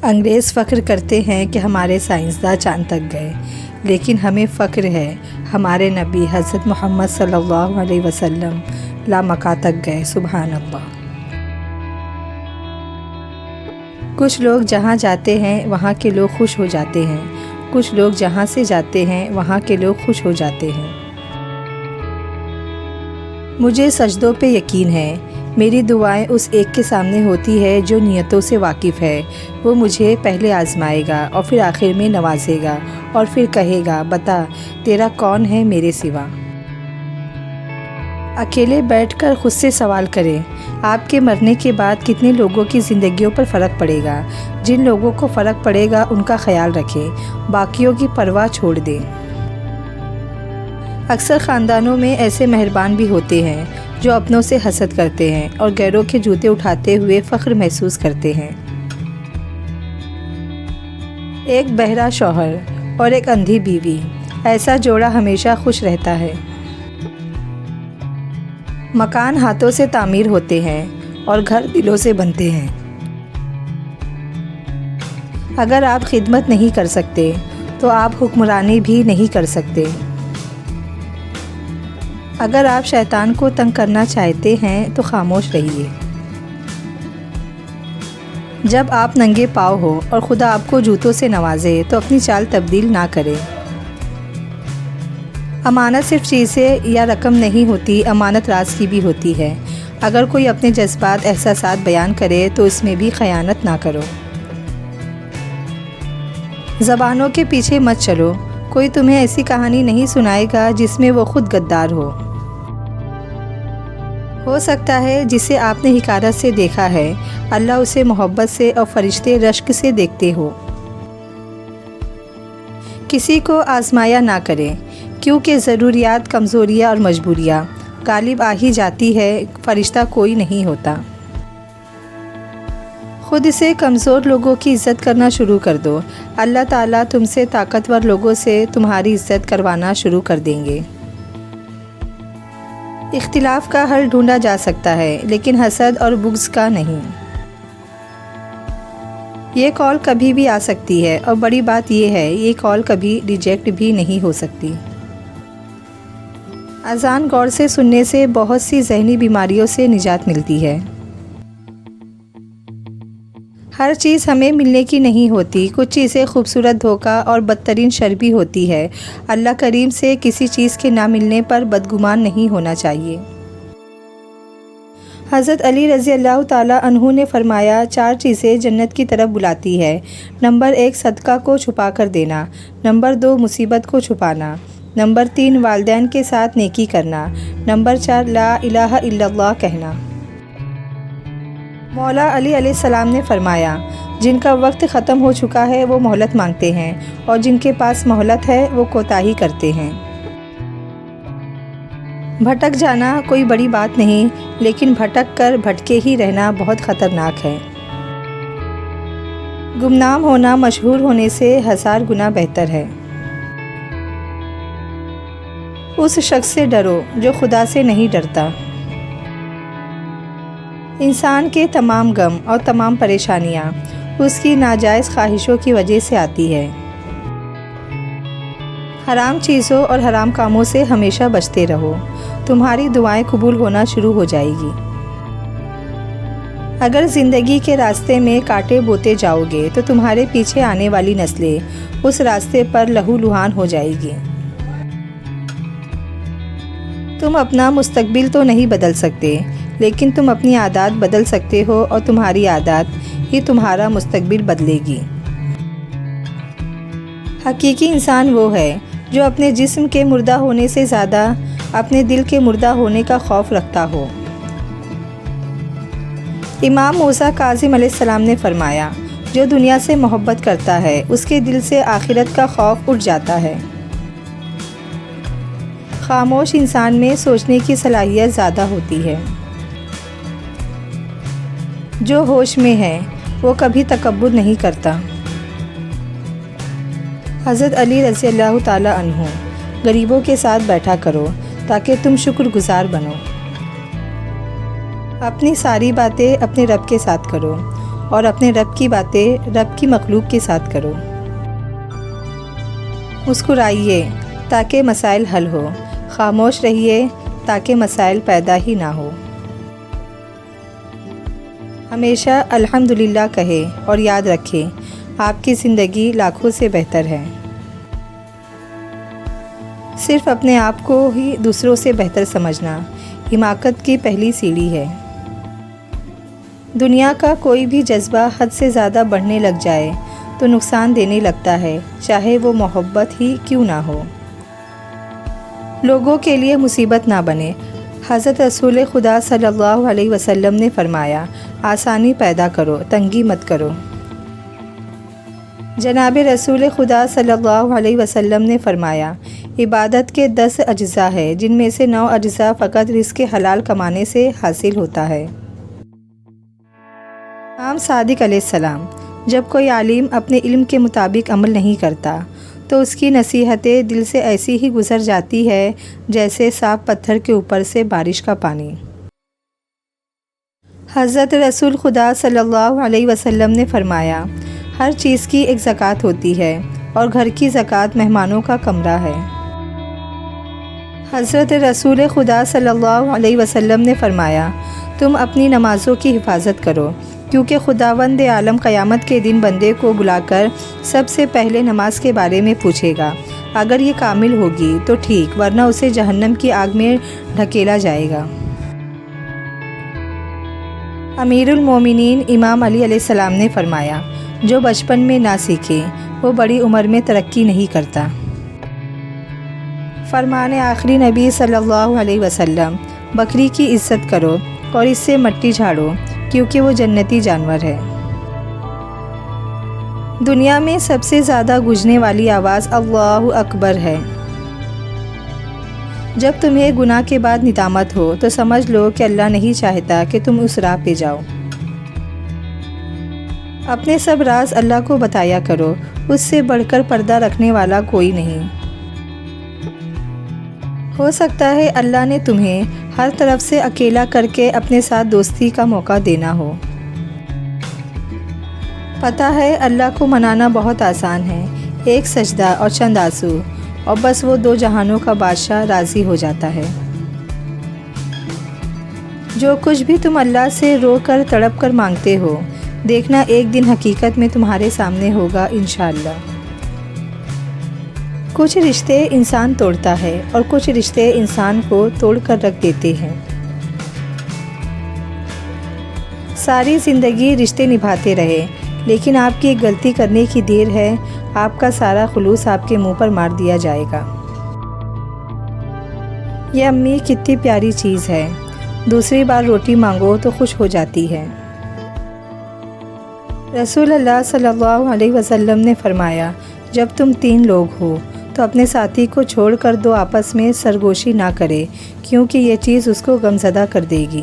انگریز فخر کرتے ہیں کہ ہمارے سائنسداں چاند تک گئے، لیکن ہمیں فخر ہے ہمارے نبی حضرت محمد صلی اللہ علیہ وسلم لامکاں تک گئے۔ سبحان اللہ۔ کچھ لوگ جہاں جاتے ہیں وہاں کے لوگ خوش ہو جاتے ہیں، کچھ لوگ جہاں سے جاتے ہیں وہاں کے لوگ خوش ہو جاتے ہیں۔ مجھے سجدوں پہ یقین ہے، میری دعائیں اس ایک کے سامنے ہوتی ہے جو نیتوں سے واقف ہے۔ وہ مجھے پہلے آزمائے گا اور پھر آخر میں نوازے گا اور پھر کہے گا بتا تیرا کون ہے میرے سوا۔ اکیلے بیٹھ کر خود سے سوال کریں، آپ کے مرنے کے بعد کتنے لوگوں کی زندگیوں پر فرق پڑے گا؟ جن لوگوں کو فرق پڑے گا ان کا خیال رکھیں، باقیوں کی پرواہ چھوڑ دیں۔ اکثر خاندانوں میں ایسے مہربان بھی ہوتے ہیں جو اپنوں سے حسد کرتے ہیں اور غیروں کے جوتے اٹھاتے ہوئے فخر محسوس کرتے ہیں۔ ایک بہرا شوہر اور ایک اندھی بیوی، ایسا جوڑا ہمیشہ خوش رہتا ہے۔ مکان ہاتھوں سے تعمیر ہوتے ہیں اور گھر دلوں سے بنتے ہیں۔ اگر آپ خدمت نہیں کر سکتے تو آپ حکمرانی بھی نہیں کر سکتے۔ اگر آپ شیطان کو تنگ کرنا چاہتے ہیں تو خاموش رہیے۔ جب آپ ننگے پاؤں ہو اور خدا آپ کو جوتوں سے نوازے تو اپنی چال تبدیل نہ کریں۔ امانت صرف چیزیں یا رقم نہیں ہوتی، امانت راز کی بھی ہوتی ہے۔ اگر کوئی اپنے جذبات احساسات بیان کرے تو اس میں بھی خیانت نہ کرو۔ زبانوں کے پیچھے مت چلو، کوئی تمہیں ایسی کہانی نہیں سنائے گا جس میں وہ خود غدار ہو سکتا ہے جسے آپ نے حقارت سے دیکھا ہے اللہ اسے محبت سے اور فرشتے رشک سے دیکھتے ہو۔ کسی کو آزمایا نہ کریں، کیونکہ ضروریات، کمزوریاں اور مجبوریاں غالب آ ہی جاتی ہے، فرشتہ کوئی نہیں ہوتا۔ خود سے کمزور لوگوں کی عزت کرنا شروع کر دو، اللہ تعالیٰ تم سے طاقتور لوگوں سے تمہاری عزت کروانا شروع کر دیں گے۔ اختلاف کا حل ڈھونڈا جا سکتا ہے لیکن حسد اور بغض کا نہیں۔ یہ کال کبھی بھی آ سکتی ہے اور بڑی بات یہ ہے یہ کال کبھی ریجیکٹ بھی نہیں ہو سکتی۔ اذان غور سے سننے سے بہت سی ذہنی بیماریوں سے نجات ملتی ہے۔ ہر چیز ہمیں ملنے کی نہیں ہوتی، کچھ چیزیں خوبصورت دھوکہ اور بدترین شر بھی ہوتی ہے۔ اللہ کریم سے کسی چیز کے نہ ملنے پر بدگمان نہیں ہونا چاہیے۔ حضرت علی رضی اللہ تعالیٰ عنہ نے فرمایا 4 چیزیں جنت کی طرف بلاتی ہے۔ نمبر 1 صدقہ کو چھپا کر دینا، نمبر 2 مصیبت کو چھپانا، نمبر 3 والدین کے ساتھ نیکی کرنا، نمبر 4 لا الہ الا اللہ کہنا۔ مولا علی علیہ السلام نے فرمایا جن کا وقت ختم ہو چکا ہے وہ مہلت مانگتے ہیں اور جن کے پاس مہلت ہے وہ کوتاہی کرتے ہیں۔ بھٹک جانا کوئی بڑی بات نہیں، لیکن بھٹک کر بھٹکے ہی رہنا بہت خطرناک ہے۔ گمنام ہونا مشہور ہونے سے 1000 گنا بہتر ہے۔ اس شخص سے ڈرو جو خدا سے نہیں ڈرتا۔ انسان کے تمام غم اور تمام پریشانیاں اس کی ناجائز خواہشوں کی وجہ سے آتی ہے۔ حرام چیزوں اور حرام کاموں سے ہمیشہ بچتے رہو، تمہاری دعائیں قبول ہونا شروع ہو جائے گی۔ اگر زندگی کے راستے میں کانٹے بوتے جاؤ گے تو تمہارے پیچھے آنے والی نسلیں اس راستے پر لہو لہان ہو جائے گی۔ تم اپنا مستقبل تو نہیں بدل سکتے، لیکن تم اپنی عادات بدل سکتے ہو اور تمہاری عادات ہی تمہارا مستقبل بدلے گی۔ حقیقی انسان وہ ہے جو اپنے جسم کے مردہ ہونے سے زیادہ اپنے دل کے مردہ ہونے کا خوف رکھتا ہو۔ امام موسیٰ کاظم علیہ السلام نے فرمایا جو دنیا سے محبت کرتا ہے اس کے دل سے آخرت کا خوف اٹھ جاتا ہے۔ خاموش انسان میں سوچنے کی صلاحیت زیادہ ہوتی ہے۔ جو ہوش میں ہے وہ کبھی تکبر نہیں کرتا۔ حضرت علی رضی اللہ تعالیٰ عنہ، غریبوں کے ساتھ بیٹھا کرو تاکہ تم شکر گزار بنو۔ اپنی ساری باتیں اپنے رب کے ساتھ کرو، اور اپنے رب کی باتیں رب کی مخلوق کے ساتھ کرو۔ مسکرائیے تاکہ مسائل حل ہو، خاموش رہیے تاکہ مسائل پیدا ہی نہ ہو۔ ہمیشہ الحمدللہ کہے اور یاد رکھیں آپ کی زندگی لاکھوں سے بہتر ہے۔ صرف اپنے آپ کو ہی دوسروں سے بہتر سمجھنا حماقت کی پہلی سیڑھی ہے۔ دنیا کا کوئی بھی جذبہ حد سے زیادہ بڑھنے لگ جائے تو نقصان دینے لگتا ہے، چاہے وہ محبت ہی کیوں نہ ہو۔ لوگوں کے لیے مصیبت نہ بنے۔ حضرت رسول خدا صلی اللہ علیہ وسلم نے فرمایا، آسانی پیدا کرو، تنگی مت کرو۔ جناب رسول خدا صلی اللہ علیہ وسلم نے فرمایا، عبادت کے 10 اجزاء ہے جن میں سے 9 اجزاء فقط رزق حلال کمانے سے حاصل ہوتا ہے۔ امام صادق علیہ السلام، جب کوئی عالم اپنے علم کے مطابق عمل نہیں کرتا تو اس کی نصیحتیں دل سے ایسی ہی گزر جاتی ہے جیسے صاف پتھر کے اوپر سے بارش کا پانی۔ حضرت رسول خدا صلی اللہ علیہ وسلم نے فرمایا، ہر چیز کی ایک زکوٰۃ ہوتی ہے اور گھر کی زکوٰۃ مہمانوں کا کمرہ ہے۔ حضرت رسول خدا صلی اللہ علیہ وسلم نے فرمایا، تم اپنی نمازوں کی حفاظت کرو، کیونکہ خداوند عالم قیامت کے دن بندے کو بلا کر سب سے پہلے نماز کے بارے میں پوچھے گا۔ اگر یہ کامل ہوگی تو ٹھیک، ورنہ اسے جہنم کی آگ میں ڈھکیلا جائے گا۔ امیر المومنین امام علی علیہ السلام نے فرمایا، جو بچپن میں نہ سیکھے وہ بڑی عمر میں ترقی نہیں کرتا۔ فرمان آخری نبی صلی اللہ علیہ وسلم، بکری کی عزت کرو اور اس سے مٹی جھاڑو کیونکہ وہ جنتی جانور ہے۔ دنیا میں سب سے زیادہ گونجنے والی آواز اللہ اکبر ہے۔ جب تمہیں گناہ کے بعد ندامت ہو تو سمجھ لو کہ اللہ نہیں چاہتا کہ تم اس راہ پہ جاؤ۔ اپنے سب راز اللہ کو بتایا کرو، اس سے بڑھ کر پردہ رکھنے والا کوئی نہیں۔ ہو سکتا ہے اللہ نے تمہیں ہر طرف سے اکیلا کر کے اپنے ساتھ دوستی کا موقع دینا ہو۔ پتہ ہے اللہ کو منانا بہت آسان ہے، ایک سجدہ اور چند آنسو، اور بس وہ 2 جہانوں کا بادشاہ راضی ہو جاتا ہے۔ جو کچھ بھی تم اللہ سے رو کر تڑپ کر مانگتے ہو، دیکھنا ایک دن حقیقت میں تمہارے سامنے ہوگا انشاءاللہ۔ کچھ رشتے انسان توڑتا ہے اور کچھ رشتے انسان کو توڑ کر رکھ دیتے ہیں۔ ساری زندگی رشتے نبھاتے رہے، لیکن آپ کی ایک غلطی کرنے کی دیر ہے، آپ کا سارا خلوص آپ کے منہ پر مار دیا جائے گا۔ یہ امی کتنی پیاری چیز ہے، دوسری بار روٹی مانگو تو خوش ہو جاتی ہے۔ رسول اللہ صلی اللہ علیہ وسلم نے فرمایا، جب تم 3 لوگ ہو تو اپنے ساتھی کو چھوڑ کر 2 آپس میں سرگوشی نہ کرے، کیونکہ یہ چیز اس کو غمزدہ کر دے گی۔